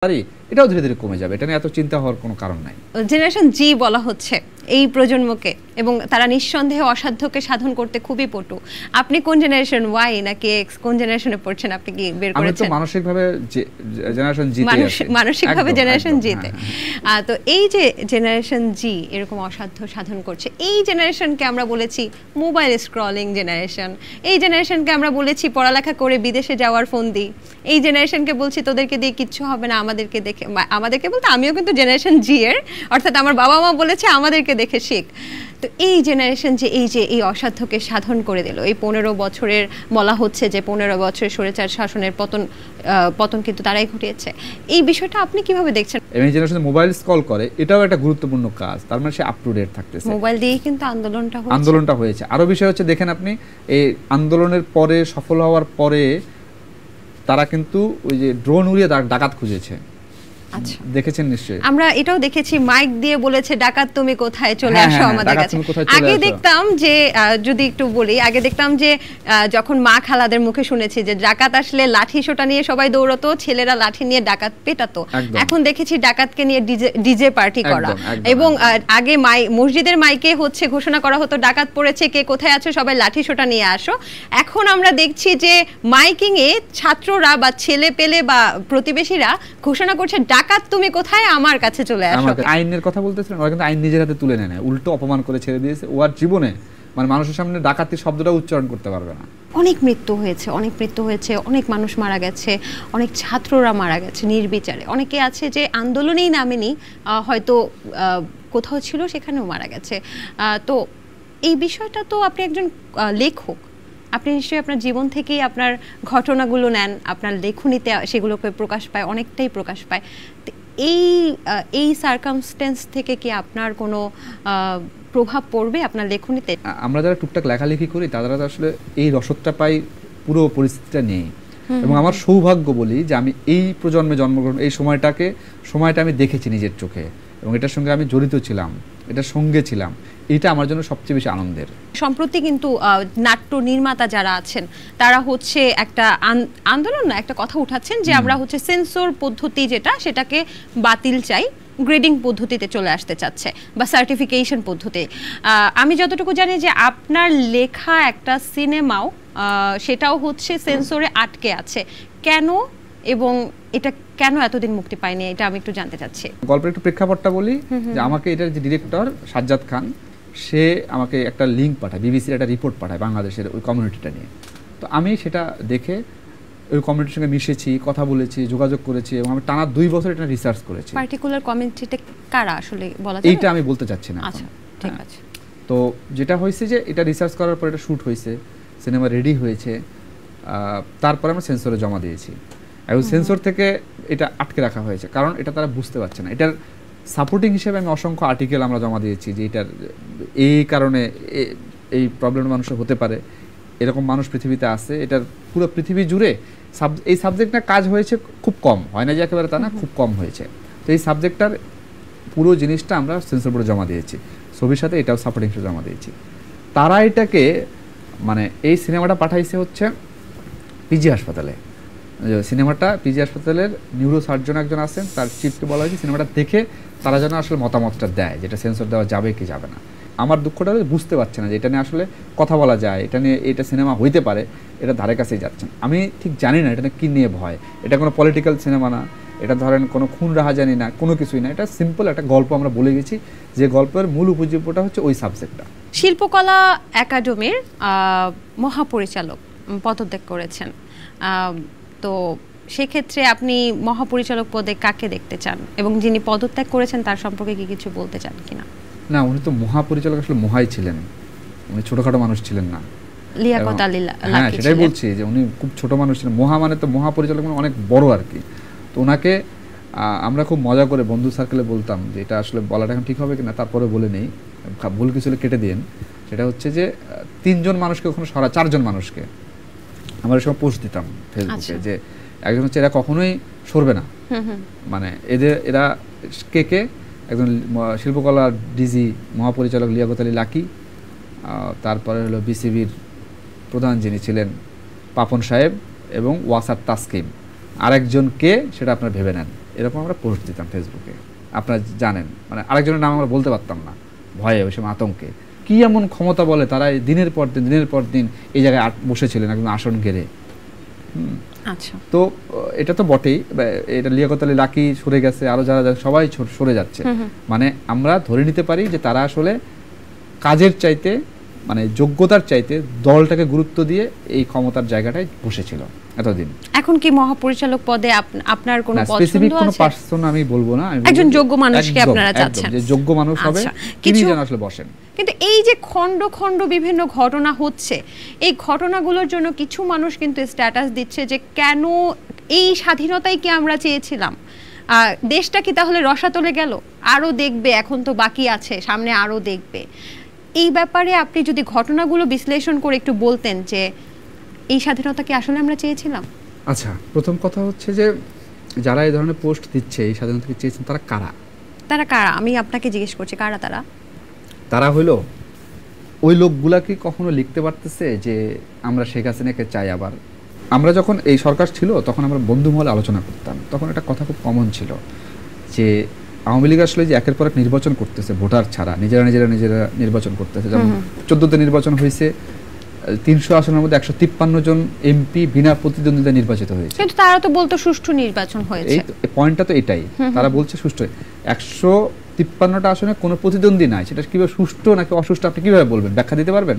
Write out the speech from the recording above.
পারি, এটাও ধীরে ধীরে কমে যাবে। এটা নিয়ে এত চিন্তা হওয়ার কোনো কারণ নাই। জেনারেশন জি বলা হচ্ছে এই প্রজন্মকে, এবং তারা নিঃসন্দেহে অসাধ্যকে সাধন করতে খুবই পটু। আপনি কোন জেনারেশন, ওয়াই নাকি এক্স, কোন জেনারেশনে পড়ছেন? আপনি কি বের করেছেন? আমি তো মানসিকভাবে জেনারেশন জি তে আছি। মানসিকভাবে জেনারেশন জি তে। তো এই যে জেনারেশন জি এরকম অসাধ্য সাধন করছে, এই জেনারেশনকে আমরা বলেছি মোবাইল স্ক্রলিং জেনারেশন। এই জেনারেশনকে আমরা বলেছি পড়ালেখা করে বিদেশে যাওয়ার ফন্দি। এই জেনারেশনকে বলছি তোদেরকে দিয়ে কিচ্ছু হবে না, আমাদেরকে দেখে, আমাদেরকে বলতে আমিও কিন্তু জেনারেশন জি এর, অর্থাৎ আমার বাবা মা বলেছে আমাদেরকে দেখে শিখ। তো এই জেনারেশন যে এই অসাধ্যকে সাধন করে দিল, এই 15 বছরের বলা হচ্ছে যে 15 বছরের স্বৈরাচার শাসনের পতন কিন্তু তারাই ঘটিয়েছে। এই বিষয়টা আপনি কিভাবে দেখছেন? এই জেনারেশন মোবাইল স্ক্রল করে, এটাও একটা গুরুত্বপূর্ণ কাজ। তার মানে সে আপ টু ডেট থাকতেছে। মোবাইল দিয়েই কিন্তু আন্দোলনটা হয়েছে। আরো বিষয় হচ্ছে, দেখেন আপনি এই আন্দোলনের পরে, সফল হওয়ার পরে তারা কিন্তু ওই যে ড্রোন উড়িয়ে ডাকাত খুঁজেছে। আচ্ছা, দেখেছেন নিশ্চয়ই। আমরা এটাও দেখেছি, মাইক দিয়ে বলেছে ডাকাত তুমি কোথায়, চলে আসো আমাদের কাছে। আগে দেখতাম যে, যদি একটু বলি, আগে দেখতাম যে যখন মা খালাদের মুখে শুনেছি যে ডাকাত আসলে লাঠি সোটা নিয়ে সবাই দৌড়তো, ছেলেরা লাঠি নিয়ে ডাকাত পেটাতো। এখন দেখেছি ডাকাতকে নিয়ে ডিজে পার্টি করা, এবং আগে মসজিদের মাইকে হচ্ছে ঘোষণা করা হতো ডাকাত পড়েছে, কে কোথায় আছো, সবাই লাঠি সোটা নিয়ে আসো। এখন আমরা দেখছি যে মাইকিং এ ছাত্ররা বা ছেলে পেলে বা প্রতিবেশীরা ঘোষণা করছে ডাকাত তুমি কোথায়, আমার কাছে চলে আসো। আইনের কথা বলতেছিলেন, ওরা কিন্তু আইন নিজের হাতে তুলে নেয় না, উল্টো অপমান করে ছেড়ে দিয়েছে। ও আর জীবনে মানে মানুষের সামনে ডাকাতির শব্দটা উচ্চারণ করতে পারবে না। অনেক মৃত্যু হয়েছে, অনেক মানুষ মারা গেছে, অনেক ছাত্ররা মারা গেছে নির্বিচারে। অনেকে আছে যে আন্দোলনেই নামেনি, হয়তো কোথাও ছিল সেখানেও মারা গেছে। তো এই বিষয়টা, তো আপনি একজন লেখক, আপনি নিশ্চয়ই আপনার জীবন থেকেই আপনার ঘটনাগুলো নেন, আপনার লেখনীতে সেগুলোকে প্রকাশ পায়, অনেকটাই প্রকাশ পায়। এই সার্কামস্টেন্স থেকে কি আপনার কোনো প্রভাব পড়বে আপনার লেখনীতে? আমরা যারা টুকটাক লেখালেখি করি তারা আসলে এই রসদটা পাই, পুরো পরিস্থিতিটা নেই। এবং আমার সৌভাগ্য বলি যে আমি এই প্রজন্মে জন্মগ্রহণ, এই সময়টা আমি দেখেছি নিজের চোখে, এবং এটার সঙ্গে আমি জড়িত ছিলাম, এটার সঙ্গে ছিলাম। এটা আমার জন্য সবচেয়ে বেশি আনন্দের। সম্প্রতি কিন্তু নাট্য নির্মাতা যারা আছেন তারা হচ্ছে একটা আন্দোলন না, একটা কথা উঠাচ্ছেন যে আমরা হচ্ছে সেন্সর পদ্ধতি সেটাকে বাতিল চাই, গ্রেডিং পদ্ধতিতে চলে আসতে চাচ্ছে, বা সার্টিফিকেশন পদ্ধতি। আমি যতটুকু জানি যে আপনার লেখা একটা সিনেমাও সেটাও হচ্ছে সেন্সরে আটকে আছে, কেন এবং এটা কেন এতদিন মুক্তি পায়নি, এটা আমি একটু জানতে চাচ্ছি। গল্পের একটু প্রেক্ষাপটটা বলি যে আমাকে এটার যে ডিরেক্টর সাজ্জাদ খান, সে আমাকে একটা লিঙ্ক পাঠায়, বিবিসির একটা রিপোর্ট পাঠায় বাংলাদেশের ওই কমিউনিটিটা নিয়ে। তো আমি সেটা দেখে ওই কমিউনিটির সঙ্গে মিশেছি, কথা বলেছি, যোগাযোগ করেছি, এবং আমি টানা 2 বছর এটা রিসার্চ করেছি। পার্টিকুলার কমিউনিটিতে কারা আসলে বলা যায় এইটা আমি বলতে চাচ্ছি না। আচ্ছা, ঠিক আছে। তো যেটা হয়েছে যে এটা রিসার্চ করার পর এটা শ্যুট হয়েছে, সিনেমা রেডি হয়েছে, তারপরে আমরা সেন্সরে জমা দিয়েছি। এবং সেন্সর থেকে এটা আটকে রাখা হয়েছে, কারণ এটা তারা বুঝতে পারছে না। এটার সাপোর্টিং হিসেবে আমি অসংখ্য আর্টিকেল আমরা জমা দিয়েছি যে এটার এই কারণে এই প্রবলেম মানুষের হতে পারে, এরকম মানুষ পৃথিবীতে আছে। এটার পুরো পৃথিবী জুড়ে এই সাবজেক্টটা কাজ হয়েছে খুব কম, হয় না যে একেবারে তা না, খুব কম হয়েছে। তো এই সাবজেক্টটার পুরো জিনিসটা আমরা সেন্সর বোর্ডে জমা দিয়েছি, ছবির সাথে এটাও সাপোর্টিং হিসেবে জমা দিয়েছি। তারা এটাকে মানে এই সিনেমাটা পাঠাইছে হচ্ছে পিজি হাসপাতালে। সিনেমাটা পিজি হাসপাতালের নিউরো সার্জন একজন আছেন, তার চিফকে বলা হয়েছে সিনেমাটা দেখে তারা যেন আসলে মতামতটা দেয়, যেটা সেন্সর দেওয়া যাবে কি যাবে না। আমার দুঃখটা বুঝতে পারছে না যে এটা নিয়ে আসলে কথা বলা যায়, এটা সিনেমা হইতে পারে, এটা ধারে কাছেই যাচ্ছেন। আমি ঠিক জানি না এটা কি নিয়ে ভয়। এটা কোনো পলিটিক্যাল সিনেমা না, এটা ধরেন কোনো খুন রাহাজানি না, কোনো কিছুই না। এটা সিম্পল একটা গল্প আমরা বলে গেছি, যে গল্পের মূল উপজীব্যটা হচ্ছে ওই সাবজেক্টটা। শিল্পকলা একাডেমির মহাপরিচালক পদত্যাগ করেছেন, তো সেক্ষেত্রে আপনি মহাপরিচালক পদে কাকে দেখতে চান, এবং যিনি পদত্যাগ করেছেন তার সম্পর্কে কি কিছু বলতে চান কিনা? না, উনি তো মহাপরিচালক আসলে মহাই ছিলেন, উনি ছোটখাটো মানুষ ছিলেন না। লিয়াকত আলী লাকী, হ্যাঁ সেটাই বলছি যে উনি খুব ছোট মানুষ ছিলেন। মহা মানে তো মহাপরিচালক মানে অনেক বড় আর কি। তো ওনাকে আমরা খুব মজা করে বন্ধু সার্কেলে বলতাম যে এটা আসলে বলাটা এখন ঠিক হবে কিনা, তারপরে বলে নেই, ভুল কিছু কেটে দিন। সেটা হচ্ছে যে 3 জন মানুষকে ওখানে 4 জন মানুষকে আমরা সময় পোস্ট দিতাম ফেসবুকে, যে একজন হচ্ছে এরা কখনোই সরবে না, মানে এরা কে একজন শিল্পকলা ডিজি মহাপরিচালক লিয়াকত আলী লাকী, তারপরে হলো বিসিবির প্রধান যিনি ছিলেন পাপন সাহেব, এবং ওয়াসার তাসকিম, আরেকজন কে সেটা আপনারা ভেবে নেন। এরকম আমরা পোস্ট দিতাম ফেসবুকে। আপনারা জানেন, মানে আরেকজনের নাম আমরা বলতে পারতাম না ভয়ে, ওই সময় আতঙ্কে। কি এমন ক্ষমতা বলে তারা দিনের পর দিন এই জায়গায় বসেছিলেন একদম আসন ঘেরে। আচ্ছা, তো এটা তো বটেই, এটা লিয়াকত আলী লাকি সরে গেছে, আরো যারা সবাই সরে যাচ্ছে। মানে আমরা ধরে নিতে পারি যে তারা আসলে কাজের চাইতে, মানে যোগ্যতার চাইতে দলটাকে গুরুত্ব দিয়ে এই ক্ষমতার জায়গাটায় বসেছিল এতদিন। এখন কি মহাপরিচালক পদে আপনার কোনো স্পেসিফিক পছন্দ কোনো আছে? পার্সন আমি বলবো না, একজন যোগ্য মানুষকে আপনারা চাচ্ছেন, যে যোগ্য মানুষ হবে তিনি যেন আসলে বসেন। কিন্তু এই যে খণ্ড খণ্ড বিভিন্ন ঘটনা হচ্ছে, এই ঘটনাগুলোর জন্য কিছু মানুষ কিন্তু স্ট্যাটাস দিচ্ছে যে কেন এই স্বাধীনতাই কি আমরা চেয়েছিলাম, দেশটা কি তাহলে রসাতলে গেল, আরো দেখবে, এখন তো বাকি আছে, সামনে আরো দেখবে। এই ব্যাপারে আপনি যদি ঘটনাগুলো বিশ্লেষণ করে একটু বলতেন যে এই স্বাধীনতা কি আসলে আমরা চেয়েছিলাম? আচ্ছা, প্রথম কথা হচ্ছে যে যারা এই ধরনের পোস্ট দিচ্ছে এই স্বাধীনতাকে চেয়েছেন তারা কারা? তারা কারা আমি আপনাকে জিজ্ঞেস করছি, কারা তারা? তারা হইলো ওই লোকগুলা কি কখনো লিখতে পারতেছে যে আমরা শেখ হাসিনাকে চাই আবার? আমরা যখন এই সরকার ছিল তখন আমরা বন্ধু মহলে আলোচনা করতাম, তখন একটা কথা খুব কমন ছিল যে আওয়ামী লীগ আসলে যে একের পর এক নির্বাচন করতেছে ভোটার ছাড়া, নিজেরা নির্বাচন করতেছে। যেমন 14তে নির্বাচন হয়েছে, 300 আসনের মধ্যে 153 জন এমপি বিনা প্রতিদ্বন্দ্বিতা নির্বাচিত হয়েছে। কিন্তু তারা তো বলতো সুষ্ঠু নির্বাচন হয়েছে। এই পয়েন্টটা তো এটাই, তারা বলছে সুষ্ঠু। 153টা আসনে কোনো প্রতিদ্বন্দ্বী নাই, সেটা কিভাবে সুষ্ঠু নাকি অসুষ্ঠু আপনি কিভাবে বলবেন, ব্যাখ্যা দিতে পারবেন?